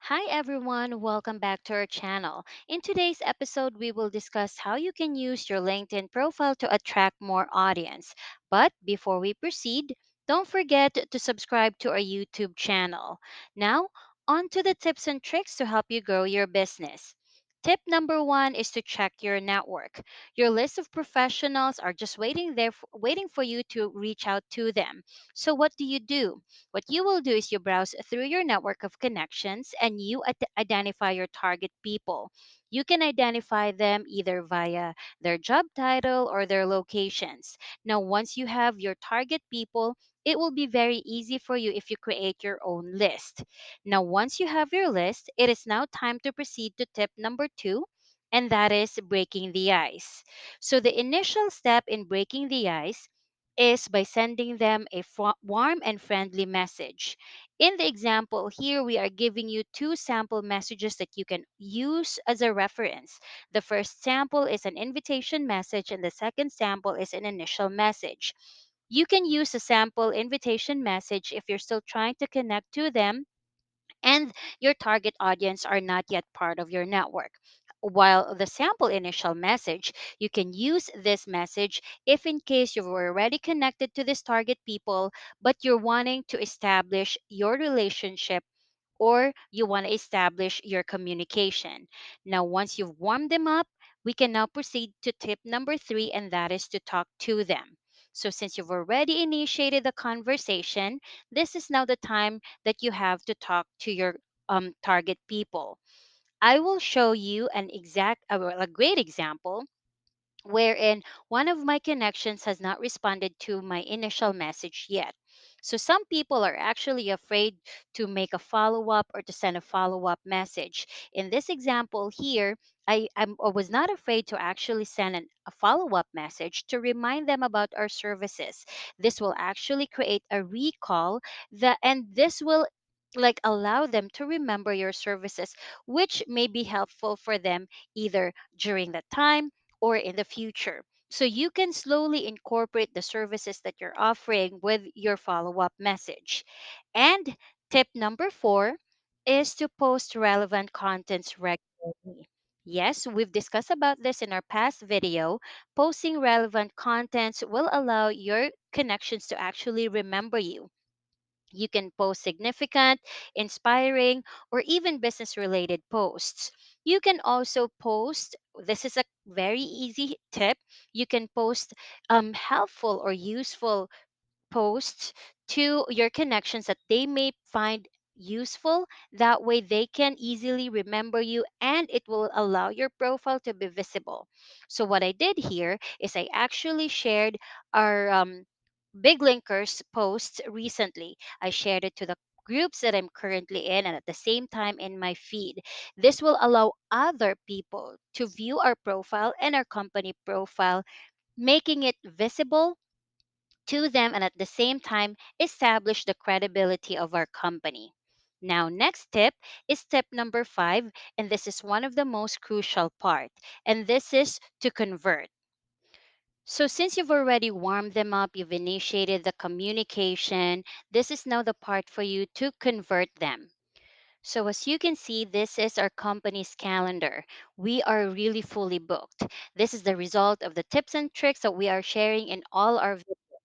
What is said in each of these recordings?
Hi everyone, welcome back to our channel. In today's episode, we will discuss how you can use your LinkedIn profile to attract more audience. But before we proceed, don't forget to subscribe to our YouTube channel. Now, on to the tips and tricks to help you grow your business. Tip number one is to check your network. Your list of professionals are just waiting for you to reach out to them. So what do? What you will do is you browse through your network of connections and you identify your target people. You can identify them either via their job title or their locations. Now, once you have your target people, it will be very easy for you if you create your own list. Now, once you have your list, it is now time to proceed to tip number two, and that is breaking the ice. So, the initial step in breaking the ice is by sending them a warm and friendly message. In the example here, we are giving you two sample messages that you can use as a reference. The first sample is an invitation message, and the second sample is an initial message. You can use a sample invitation message if you're still trying to connect to them and your target audience are not yet part of your network. While the sample initial message, you can use this message if in case you've already connected to this target people, but you're wanting to establish your relationship or you want to establish your communication. Now, once you've warmed them up, we can now proceed to tip number three, and that is to talk to them. So, since you've already initiated the conversation, this is now the time that you have to talk to your target people. I will show you a great example wherein one of my connections has not responded to my initial message yet. So some people are actually afraid to make a follow up or to send a follow up message. In this example here, I was not afraid to actually send a follow up message to remind them about our services. This will actually create a recall and this will allow them to remember your services, which may be helpful for them either during the time or in the future. So you can slowly incorporate the services that you're offering with your follow up message. And tip number four is to post relevant contents regularly. Yes, we've discussed about this in our past video. Posting relevant contents will allow your connections to actually remember you. You can post significant, inspiring, or even business related posts. You can also post, this is a very easy tip, you can post helpful or useful posts to your connections that they may find useful. That way, they can easily remember you and it will allow your profile to be visible. So, what I did here is I actually shared our Big Linkers posts recently. I shared it to the groups that I'm currently in and at the same time in my feed. This will allow other people to view our profile and our company profile, making it visible to them and at the same time establish the credibility of our company. Now, next tip is tip number five, and this is one of the most crucial part, and this is to convert. So, since you've already warmed them up, you've initiated the communication, this is now the part for you to convert them. So, as you can see, this is our company's calendar. We are really fully booked. This is the result of the tips and tricks that we are sharing in all our videos.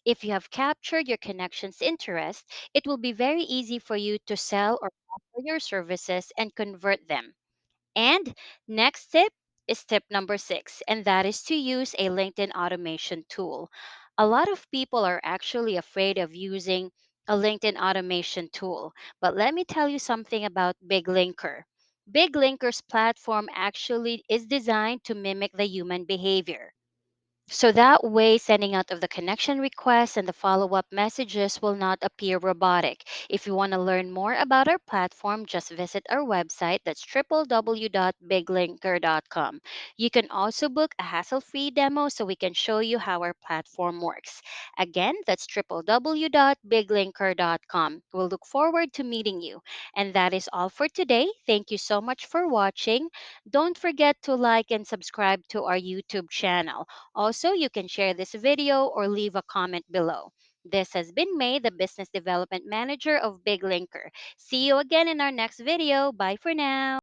If you have captured your connection's interest, it will be very easy for you to sell or offer your services and convert them. And next tip is tip number six, and that is to use a LinkedIn automation tool. A lot of people are actually afraid of using a LinkedIn automation tool, but let me tell you something about BigLinker. BigLinker's platform actually is designed to mimic the human behavior. So that way, sending out of the connection requests and the follow up messages will not appear robotic. If you want to learn more about our platform, just visit our website. That's www.biglinker.com. You can also book a hassle free demo so we can show you how our platform works. Again, that's www.biglinker.com. We'll look forward to meeting you. And that is all for today. Thank you so much for watching. Don't forget to like and subscribe to our YouTube channel. Also, you can share this video or leave a comment below. This has been May, the Business Development Manager of BigLinker. See you again in our next video. Bye for now.